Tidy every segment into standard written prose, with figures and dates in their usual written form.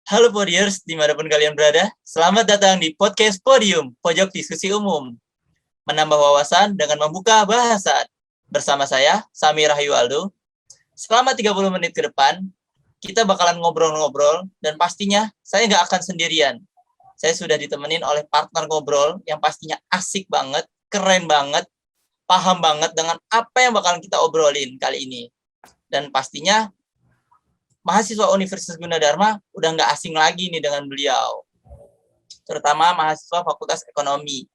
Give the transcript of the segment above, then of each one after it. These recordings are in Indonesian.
Halo Podiers, dimanapun kalian berada, selamat datang di Podcast Podium, pojok diskusi umum. Menambah wawasan dengan membuka bahasan. Bersama saya, Sami Rahayu Aldo. Selama 30 menit ke depan, kita bakalan ngobrol-ngobrol, dan pastinya saya nggak akan sendirian. Saya sudah ditemenin oleh partner ngobrol yang pastinya asik banget, keren banget, paham banget dengan apa yang bakalan kita obrolin kali ini. Dan pastinya mahasiswa Universitas Gunadarma udah nggak asing lagi nih dengan beliau, terutama mahasiswa Fakultas Ekonomi.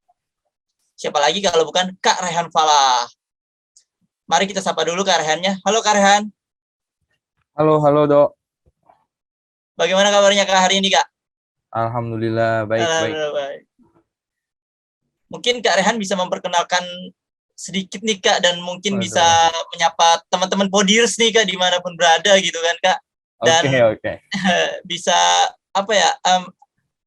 Siapa lagi kalau bukan Kak Rehan Falah. Mari kita sapa dulu Kak Rehannya. Halo Kak Rehan. Halo, Dok. Bagaimana kabarnya Kak hari ini, Kak? Alhamdulillah, baik. Baik. Mungkin Kak Rehan bisa memperkenalkan sedikit nih Kak, dan mungkin bisa Waduh. menyapa teman-teman Podiers nih Kak, dimanapun berada gitu kan Kak. Dan Oke. bisa apa ya,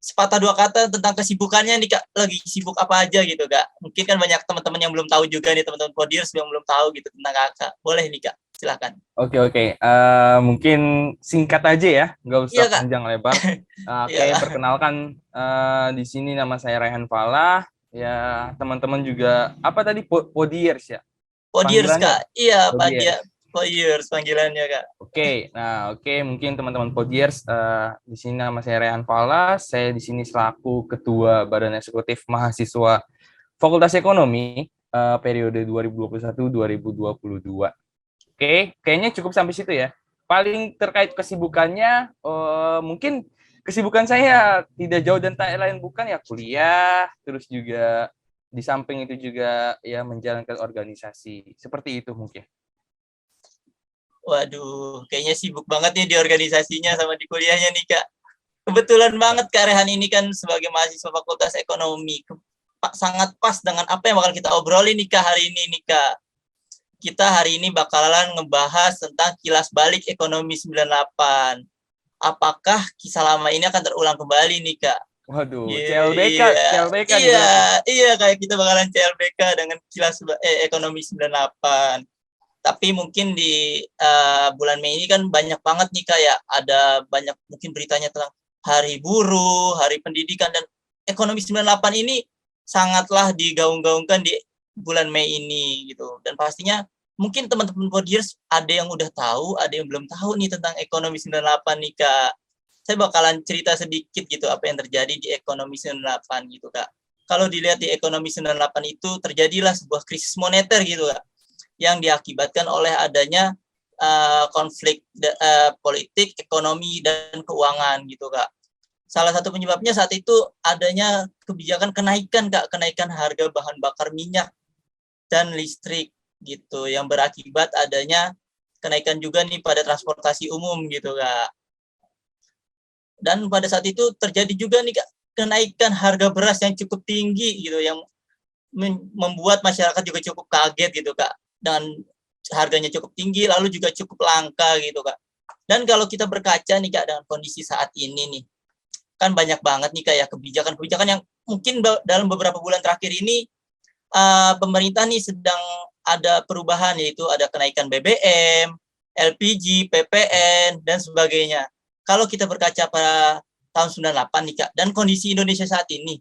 sepatah dua kata tentang kesibukannya nih Kak, lagi sibuk apa aja gitu Kak. Mungkin kan banyak teman-teman yang belum tahu juga nih, teman-teman Podiers yang belum tahu gitu tentang Kakak. Boleh nih Kak, silakan. Oke. Mungkin singkat aja ya, nggak Iya usah Kak. panjang lebar. Iya Kak. Perkenalkan, di sini nama saya Rehan Falah. Ya, teman-teman juga, apa tadi, Podiers ya? Podiers Panggilannya Kak. Iya Pak dia. Podiers. Podiers panggilannya Kak. Mungkin teman-teman Podiers, di sini nama saya Rehan Falah. Saya di sini selaku Ketua Badan Eksekutif Mahasiswa Fakultas Ekonomi, periode 2021-2022. Oke, kayaknya cukup sampai situ ya. Paling terkait kesibukannya, mungkin kesibukan saya tidak jauh dan tak lain bukan ya kuliah, terus juga di samping itu juga ya menjalankan organisasi. Seperti itu mungkin. Waduh, kayaknya sibuk banget nih di organisasinya sama di kuliahnya nih Kak. Kebetulan banget Kak Rehan ini kan sebagai mahasiswa Fakultas Ekonomi. Sangat pas dengan apa yang bakal kita obrolin nih Kak hari ini nih Kak. Kita hari ini bakalan ngebahas tentang kilas balik ekonomi 98. Apakah kisah lama ini akan terulang kembali nih Kak? Waduh, Iya, CLBK nih iya, berarti. iya kayak kita bakalan CLBK dengan kilas ekonomi 98. Tapi mungkin di bulan Mei ini kan banyak banget nih kayak ada banyak mungkin beritanya tentang Hari Buruh, Hari Pendidikan, dan ekonomi 98 ini sangatlah digaung-gaungkan di bulan Mei ini gitu. Dan pastinya mungkin teman-teman Podiers ada yang udah tahu, ada yang belum tahu nih tentang ekonomi 98 nih Kak. Saya bakalan cerita sedikit gitu apa yang terjadi di ekonomi 98 gitu Kak. Kalau dilihat di ekonomi 98 itu terjadilah sebuah krisis moneter gitu Kak, yang diakibatkan oleh adanya konflik politik, ekonomi, dan keuangan gitu Kak. Salah satu penyebabnya saat itu adanya kebijakan kenaikan Kak, kenaikan harga bahan bakar minyak dan listrik gitu, yang berakibat adanya kenaikan juga nih pada transportasi umum gitu Kak. Dan pada saat itu terjadi juga nih Kak, kenaikan harga beras yang cukup tinggi gitu, yang membuat masyarakat juga cukup kaget gitu Kak. Dan harganya cukup tinggi, lalu juga cukup langka gitu Kak. Dan kalau kita berkaca nih Kak dengan kondisi saat ini nih, kan banyak banget nih kayak kebijakan-kebijakan yang mungkin dalam beberapa bulan terakhir ini pemerintah nih sedang ada perubahan, yaitu ada kenaikan BBM, LPG, PPN, dan sebagainya. Kalau kita berkaca pada tahun 98 nih Kak, dan kondisi Indonesia saat ini,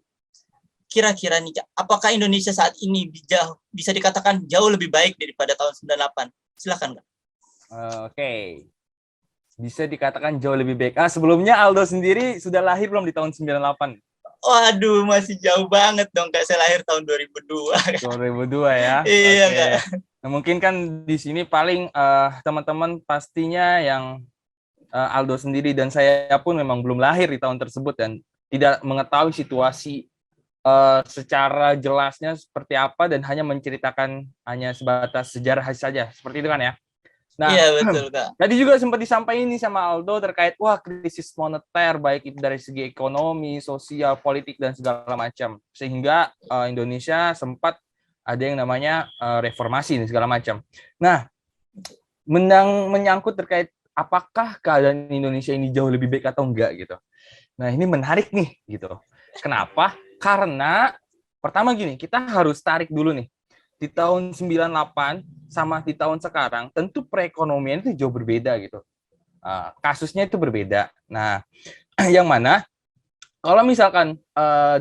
kira-kira nih Kak, apakah Indonesia saat ini bisa dikatakan jauh lebih baik daripada tahun 98? Silakan Kak. Oke. Bisa dikatakan jauh lebih baik. Sebelumnya Aldo sendiri sudah lahir belum di tahun 98? Waduh, masih jauh banget dong Kak, saya lahir tahun 2002. 2002 ya. Iya Oke. Kak. Nah, mungkin kan di sini paling teman-teman pastinya yang Aldo sendiri dan saya pun memang belum lahir di tahun tersebut dan tidak mengetahui situasi secara jelasnya seperti apa dan hanya menceritakan hanya sebatas sejarah saja. Seperti itu kan ya. Iya Nah, betul Kak. tadi juga sempat disampaikan ini sama Aldo terkait krisis moneter baik itu dari segi ekonomi, sosial, politik dan segala macam. Sehingga Indonesia sempat ada yang namanya reformasi dan segala macam. Nah, menyangkut terkait apakah keadaan Indonesia ini jauh lebih baik atau enggak gitu. Nah, ini menarik nih gitu. Kenapa? Karena pertama gini, kita harus tarik dulu nih. Di tahun 98 sama di tahun sekarang, tentu perekonomian itu jauh berbeda gitu. Kasusnya itu berbeda. Nah, yang mana kalau misalkan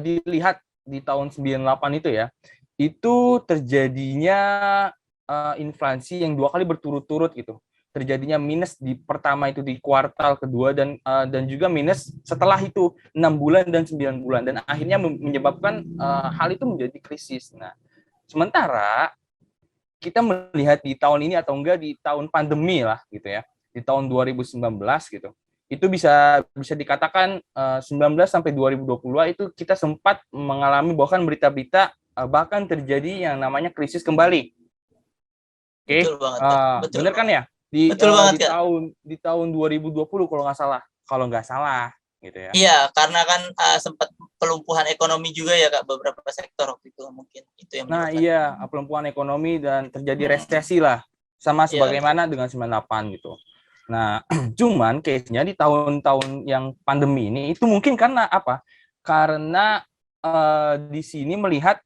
dilihat di tahun 98 itu ya, itu terjadinya inflasi yang 2 kali berturut-turut gitu. Terjadinya minus di pertama itu di kuartal kedua dan juga minus setelah itu 6 bulan dan 9 bulan dan akhirnya menyebabkan hal itu menjadi krisis. Nah, sementara kita melihat di tahun ini atau enggak di tahun pandemi lah gitu ya, di tahun 2019 gitu. Itu bisa dikatakan 19 sampai 2020 itu kita sempat mengalami bahkan berita-berita bahkan terjadi yang namanya krisis kembali. Oke, Betul banget, Kak. Betul bener kan banget. ya? Di Betul banget, Kak. di tahun 2020 kalau nggak salah gitu ya. Iya, karena kan sempat pelumpuhan ekonomi juga ya, Kak, beberapa sektor waktu itu mungkin itu yang Nah, menyebabkan. iya, pelumpuhan ekonomi dan terjadi resesi lah. Sama Iya, sebagaimana dengan 98 gitu. Nah, cuman case-nya di tahun-tahun yang pandemi ini itu mungkin karena apa? Karena di sini melihat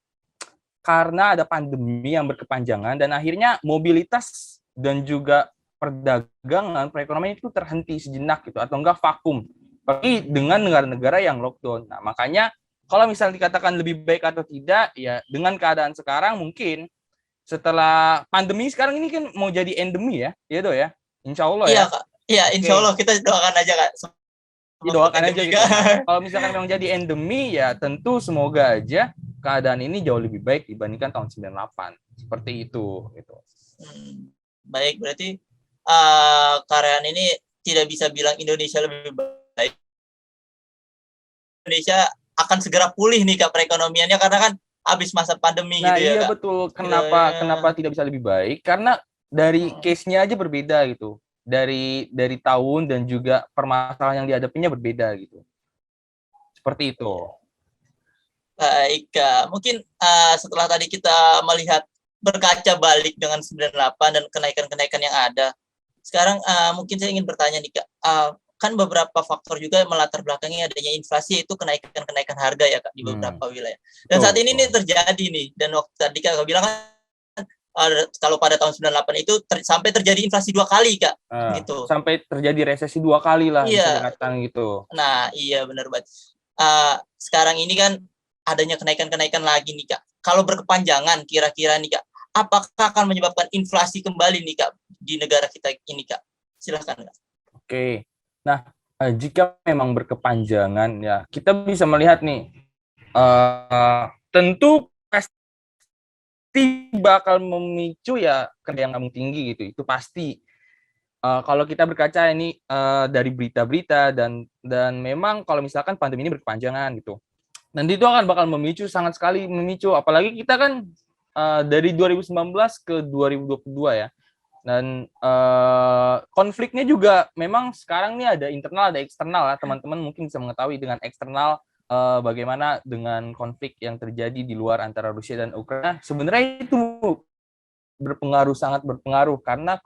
karena ada pandemi yang berkepanjangan dan akhirnya mobilitas dan juga perdagangan perekonomian itu terhenti sejenak gitu atau enggak vakum. Tapi dengan negara-negara yang lockdown. Nah, makanya kalau misalnya dikatakan lebih baik atau tidak, ya dengan keadaan sekarang mungkin setelah pandemi sekarang ini kan mau jadi endemi ya Do ya. Insya Allah iya, ya. Kak. Iya, insya Oke, Allah kita doakan aja, Kak. Semoga didoakan aja endemi, gitu. Kak. Nah, kalau misalkan memang jadi endemi ya tentu semoga aja keadaan ini jauh lebih baik dibandingkan tahun 98. Seperti itu gitu. Baik, berarti Karyan ini tidak bisa bilang Indonesia lebih baik. Indonesia akan segera pulih nih, Kak, perekonomiannya karena kan habis masa pandemi Nah, gitu ya, iya Kak. betul. Gitu. Kenapa tidak bisa lebih baik? Karena dari case-nya aja berbeda gitu. Dari tahun dan juga permasalahan yang dihadapinya berbeda gitu. Seperti itu. Baik, Kak. Mungkin setelah tadi kita melihat berkaca balik dengan 98 dan kenaikan-kenaikan yang ada. Sekarang mungkin saya ingin bertanya nih, Kak. Kan beberapa faktor juga melatar belakangi adanya inflasi, itu kenaikan-kenaikan harga ya, Kak, di beberapa wilayah. Dan saat ini nih terjadi nih, dan waktu tadi Kak bilang kan kalau pada tahun 98 itu sampai terjadi inflasi 2 kali, Kak. Gitu. Sampai terjadi resesi 2 kali lah bisa Iya. dikatakan gitu. Nah, iya benar banget. Sekarang ini kan adanya kenaikan-kenaikan lagi nih, Kak. Kalau berkepanjangan kira-kira nih, Kak, apakah akan menyebabkan inflasi kembali nih, Kak, di negara kita ini, Kak? Silahkan, Kak. Oke. Nah, jika memang berkepanjangan ya, kita bisa melihat nih, tentu pasti bakal memicu ya harga yang tinggi gitu. Itu pasti. Kalau kita berkaca ini dari berita-berita dan memang kalau misalkan pandemi ini berkepanjangan gitu, nanti itu akan bakal sangat sekali memicu. Apalagi kita kan dari 2019 ke 2022 ya. Dan konfliknya juga memang sekarang ini ada internal ada eksternal ya. Teman-teman mungkin bisa mengetahui dengan eksternal bagaimana dengan konflik yang terjadi di luar antara Rusia dan Ukraina. Sebenarnya itu sangat berpengaruh karena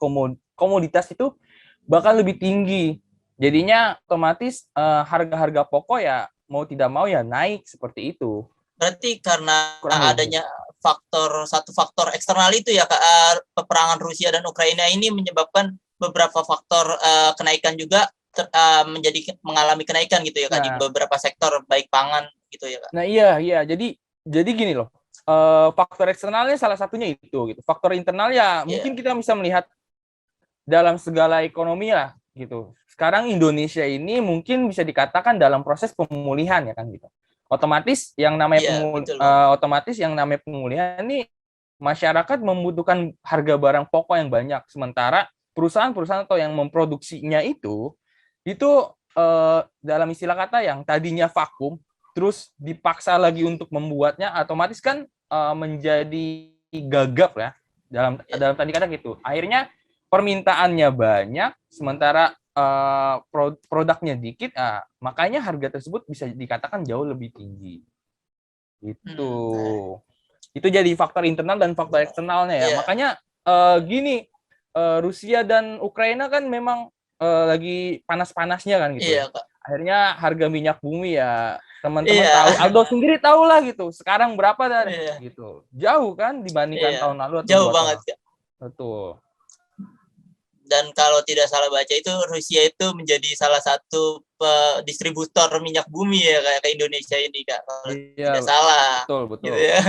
komoditas itu bakal lebih tinggi. Jadinya otomatis harga-harga pokok ya mau tidak mau ya naik seperti itu. Berarti karena Kurang lebih. adanya satu faktor eksternal itu ya, Kak, peperangan Rusia dan Ukraina ini menyebabkan beberapa faktor kenaikan juga mengalami kenaikan gitu ya, Kak, di beberapa sektor baik pangan gitu ya, Kak. Nah, iya. Jadi gini loh. Faktor eksternalnya salah satunya itu gitu. Faktor internal ya mungkin kita bisa melihat dalam segala ekonomi lah gitu. Sekarang Indonesia ini mungkin bisa dikatakan dalam proses pemulihan ya kan gitu. Otomatis yang namanya pemulihan ini masyarakat membutuhkan harga barang pokok yang banyak, sementara perusahaan-perusahaan atau yang memproduksinya itu dalam istilah kata yang tadinya vakum terus dipaksa lagi untuk membuatnya, otomatis kan menjadi gagap ya dalam tadi kata gitu. Akhirnya permintaannya banyak sementara produknya dikit, makanya harga tersebut bisa dikatakan jauh lebih tinggi. Itu jadi faktor internal dan faktor eksternalnya ya. Makanya gini, Rusia dan Ukraina kan memang lagi panas-panasnya kan gitu. Iya, Kak. Akhirnya harga minyak bumi ya teman-teman tahu, Aldo sendiri tahu lah gitu. Sekarang berapa dan gitu. Jauh kan dibandingkan tahun lalu atau jauh 2 tahun. banget, Kak. Betul. Dan kalau tidak salah baca itu Rusia itu menjadi salah satu distributor minyak bumi ya kayak ke Indonesia ini Kak. Kalau Iya, tidak salah. betul, Gitu betul. ya.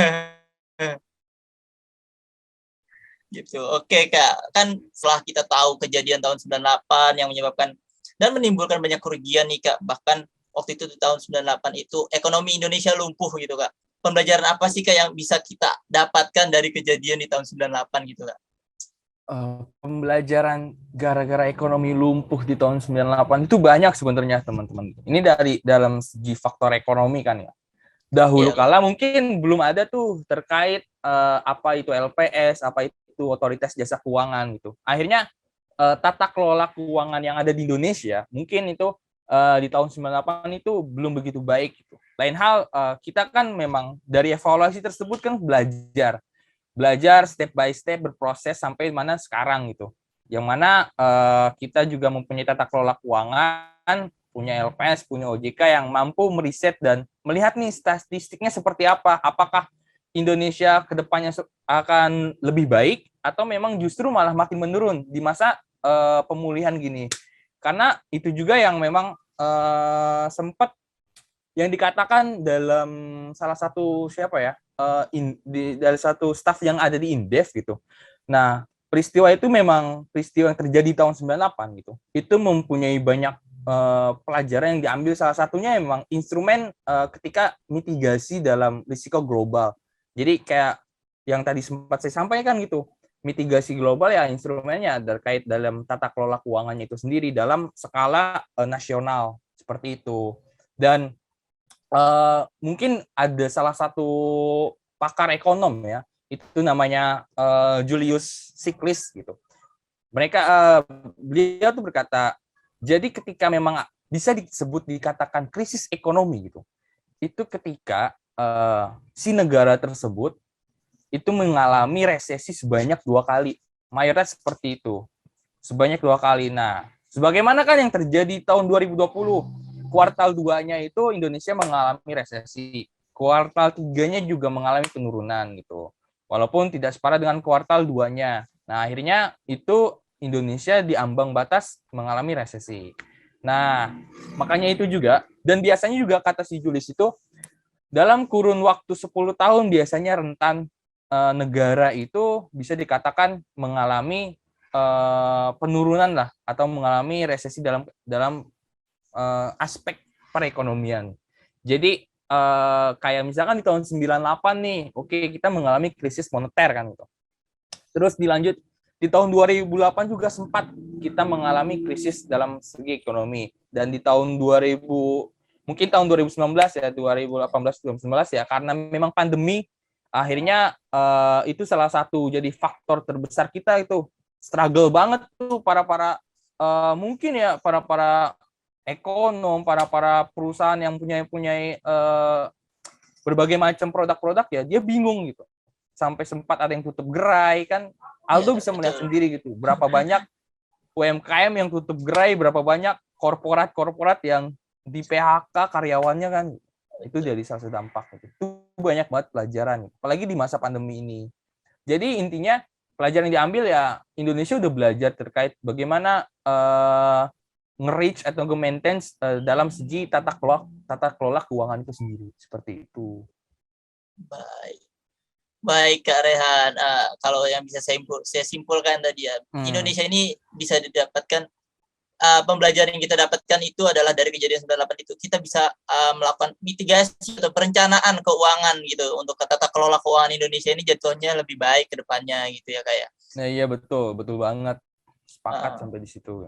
Gitu. Oke Kak, kan setelah kita tahu kejadian tahun 98 yang menyebabkan dan menimbulkan banyak kerugian nih Kak, bahkan waktu itu di tahun 98 itu ekonomi Indonesia lumpuh gitu Kak. Pembelajaran apa sih Kak yang bisa kita dapatkan dari kejadian di tahun 98 gitu Kak? Pembelajaran gara-gara ekonomi lumpuh di tahun 98 itu banyak sebenarnya teman-teman. Ini dari dalam segi faktor ekonomi kan ya. Dahulu Iya Kak. kala mungkin belum ada tuh terkait apa itu LPS, apa itu otoritas jasa keuangan gitu. Akhirnya tata kelola keuangan yang ada di Indonesia mungkin itu di tahun 98 itu belum begitu baik gitu. Lain hal kita kan memang dari evaluasi tersebut kan belajar step by step berproses sampai mana sekarang gitu. Yang mana kita juga mempunyai tata kelola keuangan, punya LPS, punya OJK yang mampu meriset dan melihat nih statistiknya seperti apa. Apakah Indonesia kedepannya akan lebih baik atau memang justru malah makin menurun di masa pemulihan gini. Karena itu juga yang memang sempat yang dikatakan dalam salah satu siapa ya dari satu staff yang ada di Indef gitu. Nah, peristiwa itu memang peristiwa yang terjadi tahun 98 gitu. Itu mempunyai banyak pelajaran yang diambil, salah satunya memang instrumen ketika mitigasi dalam risiko global. Jadi kayak yang tadi sempat saya sampaikan gitu, mitigasi global ya instrumennya terkait dalam tata kelola keuangannya itu sendiri dalam skala nasional seperti itu. Dan mungkin ada salah satu pakar ekonom ya, itu namanya Julius Stiglitz gitu. Beliau tuh berkata, jadi ketika memang bisa disebut dikatakan krisis ekonomi gitu, itu ketika si negara tersebut itu mengalami resesi sebanyak 2 kali, mayoritas seperti itu, sebanyak 2 kali. Nah, sebagaimana kan yang terjadi tahun 2020, kuartal 2-nya itu Indonesia mengalami resesi. Kuartal 3-nya juga mengalami penurunan gitu. Walaupun tidak separah dengan kuartal 2-nya. Nah, akhirnya itu Indonesia di ambang batas mengalami resesi. Nah, makanya itu juga, dan biasanya juga kata si Julius itu, dalam kurun waktu 10 tahun biasanya rentan negara itu bisa dikatakan mengalami penurunan lah atau mengalami resesi dalam aspek perekonomian. Jadi kayak misalkan di tahun 98 nih, oke kita mengalami krisis moneter kan gitu. Terus dilanjut di tahun 2008 juga sempat kita mengalami krisis dalam segi ekonomi, dan di tahun 2000 mungkin tahun 2019 ya 2018 2019 ya karena memang pandemi akhirnya itu salah satu jadi faktor terbesar kita itu struggle banget tuh para mungkin ya para ekonom, para perusahaan yang punya berbagai macam produk-produk ya, dia bingung gitu. Sampai sempat ada yang tutup gerai kan. Iya, Aldo bisa melihat betul. sendiri gitu, berapa banyak UMKM yang tutup gerai, berapa banyak korporat yang di PHK karyawannya kan. Itu jadi salah satu dampak gitu. Itu banyak banget pelajaran, apalagi di masa pandemi ini. Jadi intinya pelajaran yang diambil ya Indonesia udah belajar terkait bagaimana nge-reach atau nge-maintain dalam segi tata kelola keuangan itu sendiri, seperti itu. Baik. Baik Kak Rehan, kalau yang bisa saya simpulkan tadi ya, Indonesia ini bisa didapatkan pembelajaran yang kita dapatkan itu adalah dari kejadian 98 itu kita bisa melakukan mitigasi atau perencanaan keuangan gitu untuk tata kelola keuangan Indonesia ini jatuhnya lebih baik ke depannya gitu ya Kak ya. Nah iya betul banget, sepakat sampai di situ.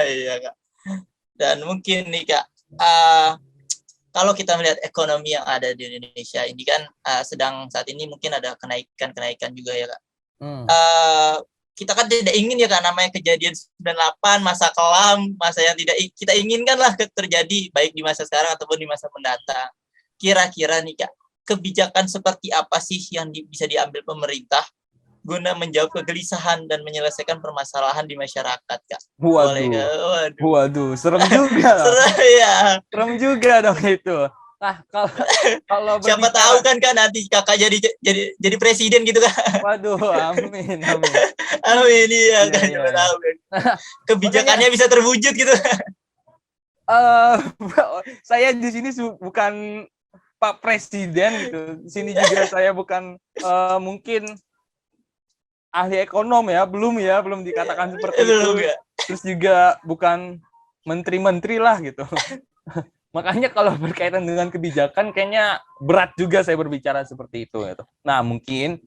Iya Kak. Dan mungkin nih Kak, kalau kita melihat ekonomi yang ada di Indonesia ini kan sedang saat ini mungkin ada kenaikan juga ya Kak. Kita kan tidak ingin ya Kak namanya kejadian 98, masa kelam, masa yang tidak kita inginkan lah terjadi baik di masa sekarang ataupun di masa mendatang. Kira-kira nih Kak, kebijakan seperti apa sih yang bisa diambil pemerintah guna menjawab kegelisahan dan menyelesaikan permasalahan di masyarakat Kak? Boleh Kak? Waduh, serem juga. Serem ya. Serem juga dong itu. Nah, kalau Siapa tahu kan nanti kakak jadi presiden gitu kan. waduh, amin, amin. Amin, iya Iya, kan, iya, siapa iya. tahu kan. Makanya Kebijakannya bisa terwujud gitu. eh saya di sini bukan Pak Presiden gitu. Di sini juga saya bukan mungkin ahli ekonom ya, belum dikatakan seperti itu. Belum ya. Terus juga bukan menteri-menteri lah gitu. Makanya kalau berkaitan dengan kebijakan kayaknya berat juga saya berbicara seperti itu gitu. Nah, mungkin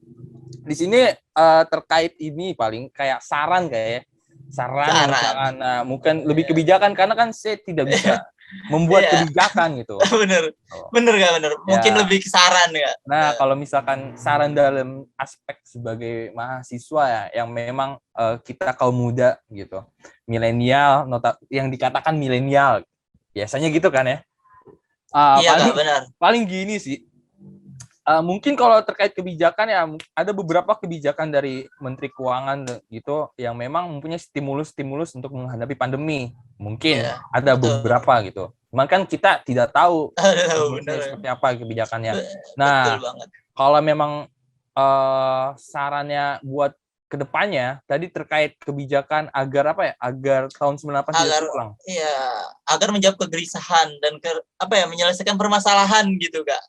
di sini terkait ini paling kayak saran kayak saran Saran. misalkan mungkin lebih kebijakan karena kan saya tidak bisa membuat Iya, kebijakan gitu. bener. Oh. Bener gak bener? Mungkin Ya. lebih ke saran ya. Nah, kalau misalkan saran dalam aspek sebagai mahasiswa ya, yang memang kita kaum muda gitu, milenial, yang dikatakan milenial, biasanya gitu kan ya. Iya Kak, benar. Paling gini sih, mungkin kalau terkait kebijakan ya ada beberapa kebijakan dari Menteri Keuangan gitu yang memang mempunyai stimulus untuk menghadapi pandemi. Mungkin Iya, ada betul. beberapa gitu. Cuman kan kita tidak tahu Bener. seperti apa kebijakannya. Betul Nah, banget. kalau memang sarannya buat kedepannya tadi terkait kebijakan agar apa ya? Agar tahun 98 tidak Agar terulang. iya, agar menjawab kegelisahan dan menyelesaikan permasalahan gitu Kak.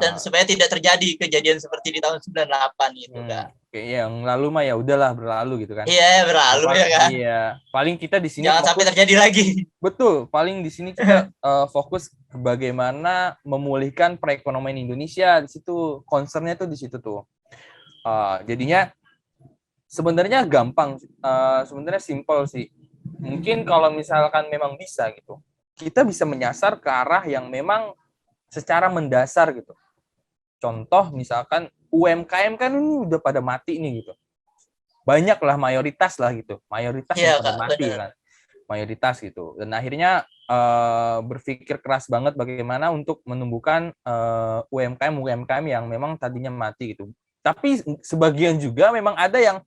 Dan supaya tidak terjadi kejadian seperti di tahun 98 gitu Kak. Kayak yang lalu mah ya udahlah berlalu gitu kan. Iya, berlalu ya kan. Iya, paling kita di sini Jangan sampai terjadi lagi. betul, paling di sini kita fokus bagaimana memulihkan perekonomian Indonesia di situ, concernnya tuh di situ tuh. Jadinya sebenarnya gampang, sebenarnya simple sih. Mungkin kalau misalkan memang bisa gitu, kita bisa menyasar ke arah yang memang secara mendasar gitu. Contoh misalkan UMKM kan ini udah pada mati nih gitu. Banyak lah mayoritas lah gitu. Mayoritas Iya yang pada Kak, mati benar. kan. Mayoritas gitu. Dan akhirnya berpikir keras banget bagaimana untuk menumbuhkan UMKM yang memang tadinya mati gitu. Tapi sebagian juga memang ada yang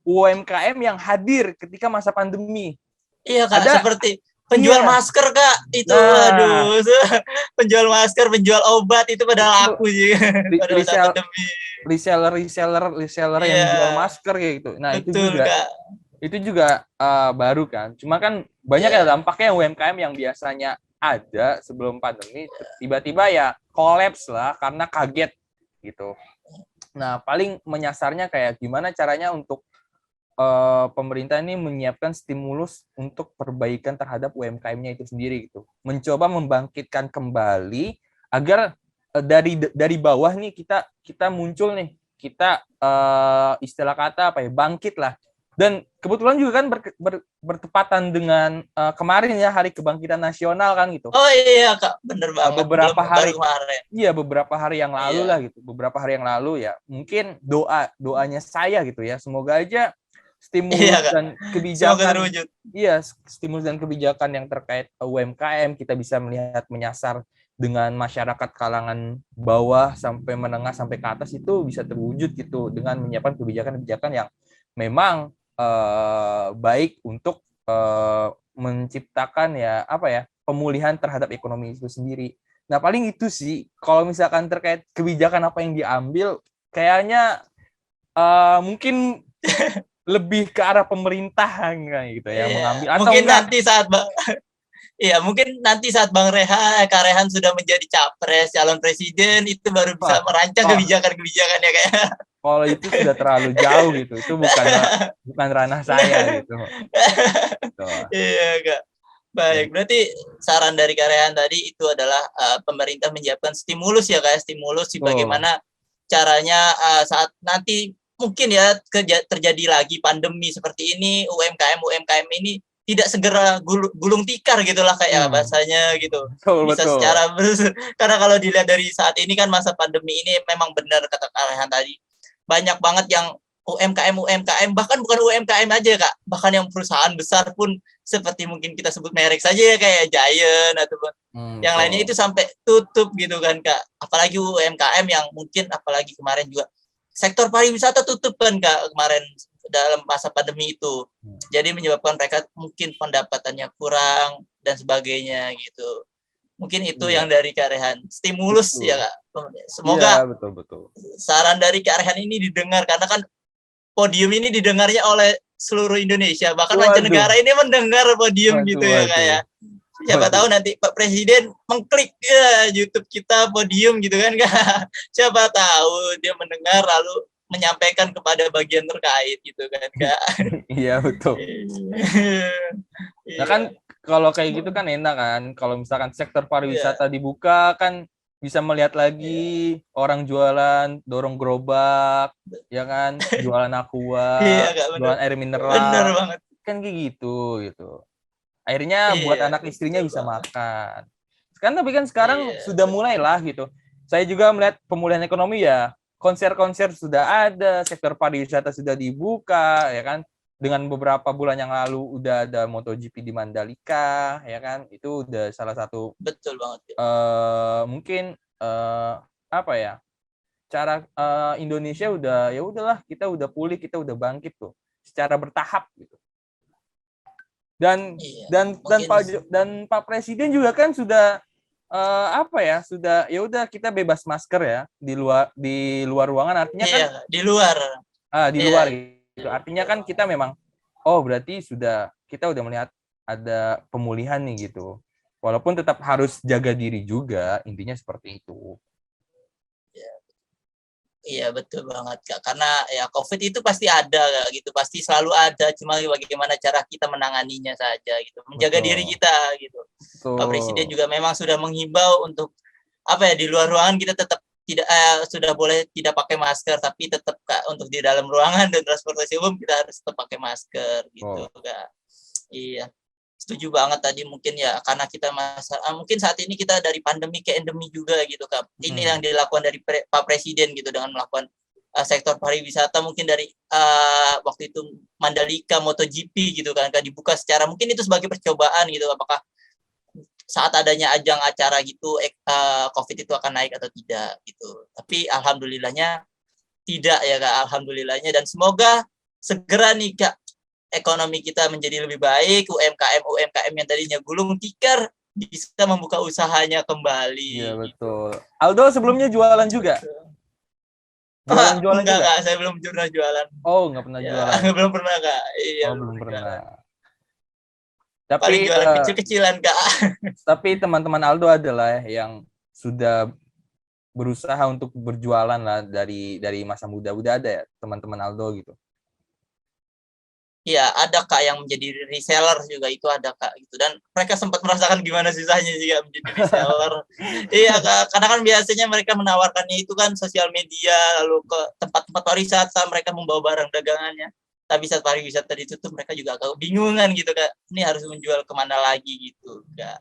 UMKM yang hadir ketika masa pandemi. Iya Kak, Ada, seperti penjual iya. masker Kak. Itu Nah, aduh, penjual masker, penjual obat itu pada laku sih pada masa pandemi. reseller yang jual Iya, masker kayak gitu. Nah, betul Kak. itu juga baru kan. Cuma kan banyak ya Iya. dampaknya UMKM yang biasanya ada sebelum pandemi tiba-tiba ya kolaps lah karena kaget gitu. Nah, paling menyasarnya kayak gimana caranya untuk pemerintah ini menyiapkan stimulus untuk perbaikan terhadap UMKM-nya itu sendiri gitu. Mencoba membangkitkan kembali agar dari bawah nih kita muncul nih. Kita istilah kata apa ya? Bangkit lah. Dan kebetulan juga kan bertepatan dengan kemarin ya Hari Kebangkitan Nasional kan gitu. Oh iya Kak, bener banget. Beberapa hari baru kemarin. Iya, beberapa hari yang lalu Iya. lah gitu. Beberapa hari yang lalu ya. Mungkin doanya saya gitu ya. Semoga aja Iya stimulus Kak. dan Semoga kebijakan terwujud. iya, stimulus dan kebijakan yang terkait UMKM kita bisa melihat menyasar dengan masyarakat kalangan bawah sampai menengah sampai ke atas itu bisa terwujud gitu dengan menyiapkan kebijakan-kebijakan yang memang baik untuk menciptakan ya apa ya pemulihan terhadap ekonomi itu sendiri. Nah, paling itu sih kalau misalkan terkait kebijakan apa yang diambil kayaknya mungkin lebih ke arah pemerintahan gitu ya mengambil atau Mungkin enggak. nanti saat mungkin nanti saat Kak Rehan sudah menjadi capres, calon presiden, itu baru bisa Wah, merancang oh, kebijakan-kebijakannya kayak. kalau itu sudah terlalu jauh gitu. Itu bukan ranah saya gitu. Tuh. Iya Kak. Baik, berarti saran dari Kak Rehan tadi itu adalah pemerintah menyiapkan stimulus ya Kak, stimulus Oh. bagaimana caranya saat nanti mungkin ya terjadi lagi pandemi seperti ini, UMKM ini tidak segera gulung tikar gitulah kayak bahasanya gitu. Bisa Betul. karena kalau dilihat dari saat ini kan masa pandemi ini memang benar kata Kak Rehan tadi. Banyak banget yang UMKM bahkan bukan UMKM aja Kak, bahkan yang perusahaan besar pun seperti mungkin kita sebut merek saja ya kayak Giant ataupun yang lainnya itu sampai tutup gitu kan Kak. Apalagi UMKM yang mungkin apalagi kemarin juga sektor pariwisata tutup kan Kak kemarin dalam masa pandemi itu. Jadi menyebabkan mereka mungkin pendapatannya kurang dan sebagainya gitu. Mungkin itu Iya. yang dari Kak Rehan. Stimulus Betul. ya Kak. Semoga Iya, betul. saran dari Kak Rehan ini didengar, karena kan podium ini didengarnya oleh seluruh Indonesia. Bahkan Waduh, mancanegara ini mendengar podium gitu ya Kak ya. Siapa tahu nanti Pak Presiden mengklik ya YouTube kita podium gitu kan Kak. Siapa tahu dia mendengar lalu menyampaikan kepada bagian terkait gitu kan Kak. Iya, betul. Nah kan Iya. kalau kayak gitu kan enak kan, kalau misalkan sektor Iya. pariwisata dibuka kan bisa melihat lagi orang jualan dorong gerobak, ya kan, jualan Iya aqua, Kak, bener. jualan air Bener mineral, banget. kan kayak gitu. Akhirnya buat Iya, anak istrinya betul bisa banget. makan. Kan tapi kan sekarang Iya, sudah mulailah gitu. Saya juga melihat pemulihan ekonomi ya, konser-konser sudah ada, sektor pariwisata sudah dibuka, ya kan. Dengan beberapa bulan yang lalu udah ada MotoGP di Mandalika, ya kan. Itu udah salah satu betul banget. mungkin apa ya? Cara Indonesia udah ya udahlah, kita udah pulih, kita udah bangkit tuh secara bertahap gitu. Dan Iya, dan mungkin dan Pak Presiden juga kan sudah apa ya, sudah ya udah kita bebas masker ya di luar ruangan, artinya kan iya di luar. di Iya, luar gitu. Artinya kan kita memang berarti kita udah melihat ada pemulihan nih gitu. Walaupun tetap harus jaga diri juga, intinya seperti itu. iya betul banget Kak. Karena ya COVID itu pasti ada Kak, gitu, pasti selalu ada. Cuma bagaimana cara kita menanganinya saja gitu, menjaga diri Betul. kita gitu. Pak Presiden Betul. juga memang sudah menghimbau untuk apa ya, di luar ruangan kita tetap tidak sudah boleh tidak pakai masker, tapi tetap Kak untuk di dalam ruangan dan transportasi umum kita harus tetap pakai masker gitu Oh. Kak. Iya. Setuju banget tadi, mungkin ya karena kita mungkin saat ini kita dari pandemi ke endemi juga gitu Kak. Ini yang dilakukan dari Pak Presiden gitu dengan melakukan sektor pariwisata, mungkin dari waktu itu Mandalika MotoGP gitu kan dibuka secara, mungkin itu sebagai percobaan gitu, apakah saat adanya ajang acara gitu COVID itu akan naik atau tidak gitu. Tapi alhamdulillahnya tidak ya Kak, alhamdulillahnya, dan semoga segera nih Kak ekonomi kita menjadi lebih baik, UMKM yang tadinya gulung tikar bisa membuka usahanya Iya, kembali gitu. betul. Aldo sebelumnya jualan juga? Jualan Enggak juga? Kak, saya belum pernah jualan. Oh, nggak pernah Ya, jualan. belum pernah Kak. Iya, Oh, belum belum pernah pernah. jualan. Tapi Paling jualan kecil-kecilan Kak. teman-teman Aldo adalah yang sudah berusaha untuk berjualan lah dari masa muda. Udah ada ya teman-teman Aldo gitu. Iya, ada Kak yang menjadi reseller juga, itu ada Kak gitu. Dan mereka sempat merasakan gimana susahnya juga menjadi reseller. Iya Kak, karena kan biasanya mereka menawarkannya itu kan sosial media, lalu ke tempat-tempat pariwisata mereka membawa barang dagangannya. Tapi saat pariwisata ditutup mereka juga agak bingungan gitu Kak. Ini harus menjual kemana lagi gitu Kak.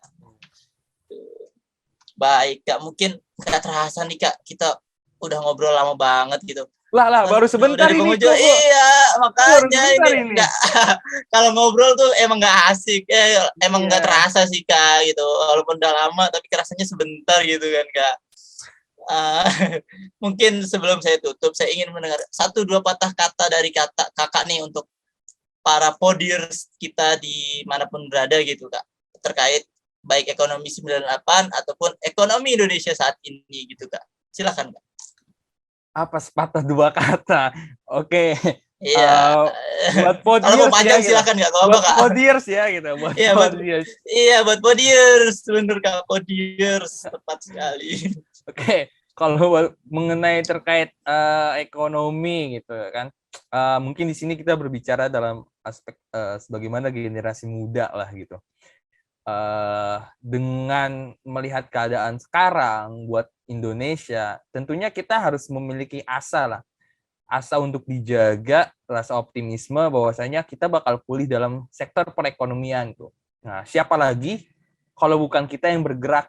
Baik Kak, mungkin nggak terasa nih Kak, kita udah ngobrol lama banget gitu. Lah, baru Udah sebentar di ini penghujung. kok. Iya, Baru makanya sebentar ini ini. enggak kalau ngobrol tuh emang enggak asik. Emang enggak Iya. terasa sih Kak gitu. Walaupun udah lama tapi kerasanya sebentar gitu kan Kak. Uh, mungkin sebelum saya tutup saya ingin mendengar satu dua patah kata dari Kakak nih untuk para podiers kita di manapun berada gitu Kak. Terkait baik ekonomi 98 ataupun ekonomi Indonesia saat ini gitu Kak. Silakan Kak. Apa sepatah dua kata? Oke. Iya. Buat Kalau mau podiers ya panjang gitu. silakan Kak, kalau apa Buat Kak? podiers ya gitu. Buat Iya, podiers. buat podiers, bener Kak, podiers, tepat sekali. Oke, kalau mengenai terkait ekonomi gitu kan, mungkin di sini kita berbicara dalam aspek sebagaimana generasi muda lah gitu. Dengan melihat keadaan sekarang buat Indonesia, tentunya kita harus memiliki asa lah, asa untuk dijaga, rasa optimisme bahwasanya kita bakal pulih dalam sektor perekonomian tuh. Nah, siapa lagi kalau bukan kita yang bergerak?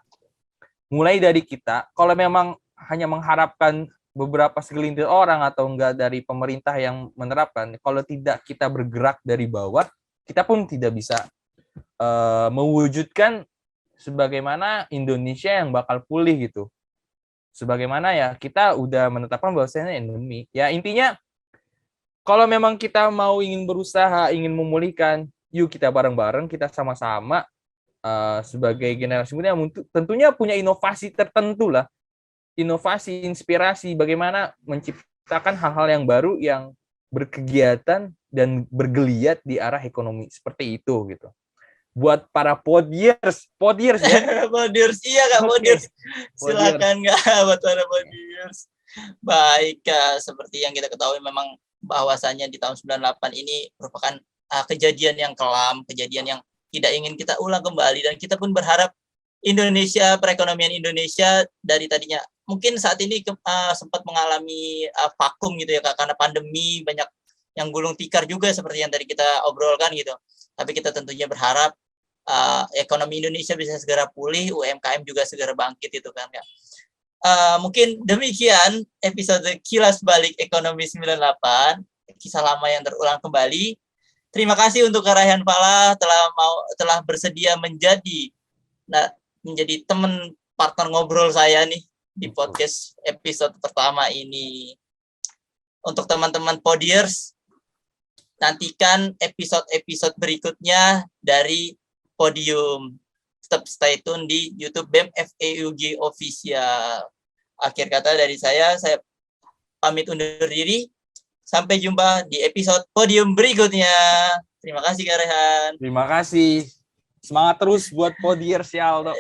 Mulai dari kita, kalau memang hanya mengharapkan beberapa segelintir orang atau enggak dari pemerintah yang menerapkan, kalau tidak kita bergerak dari bawah, kita pun tidak bisa mewujudkan sebagaimana Indonesia yang bakal pulih gitu. Sebagaimana ya kita udah menetapkan bahwasanya endemi. Ya intinya kalau memang kita ingin berusaha, ingin memulihkan, yuk kita bareng-bareng, kita sama-sama sebagai generasi muda yang tentunya punya inovasi tertentu lah, inovasi, inspirasi, bagaimana menciptakan hal-hal yang baru yang berkegiatan dan bergeliat di arah ekonomi seperti itu gitu. Buat para podiers ya. Podiers, iya Kak, podiers. Podiers. Silakan Kak, buat para podiers. Baik Kak, seperti yang kita ketahui memang bahwasannya di tahun 98 ini merupakan kejadian yang kelam, kejadian yang tidak ingin kita ulang kembali, dan kita pun berharap Indonesia, perekonomian Indonesia dari tadinya mungkin saat ini sempat mengalami vakum gitu ya Kak, karena pandemi, banyak yang gulung tikar juga seperti yang tadi kita obrolkan gitu. Tapi kita tentunya berharap ekonomi Indonesia bisa segera pulih, UMKM juga segera bangkit itu kan Kak. Mungkin demikian episode Kilas Balik Ekonomi 98, kisah lama yang terulang kembali. Terima kasih untuk Kak Rayhan Falah telah bersedia menjadi teman partner ngobrol saya nih di podcast episode pertama ini. Untuk teman-teman podiers, nantikan episode-episode berikutnya dari Podium. Tetap stay tune di YouTube BEM FEUG Official. Akhir kata dari saya pamit undur diri. Sampai jumpa di episode Podium berikutnya. Terima kasih Kak Rehan. Terima kasih. Semangat terus buat podiers ya Aldo.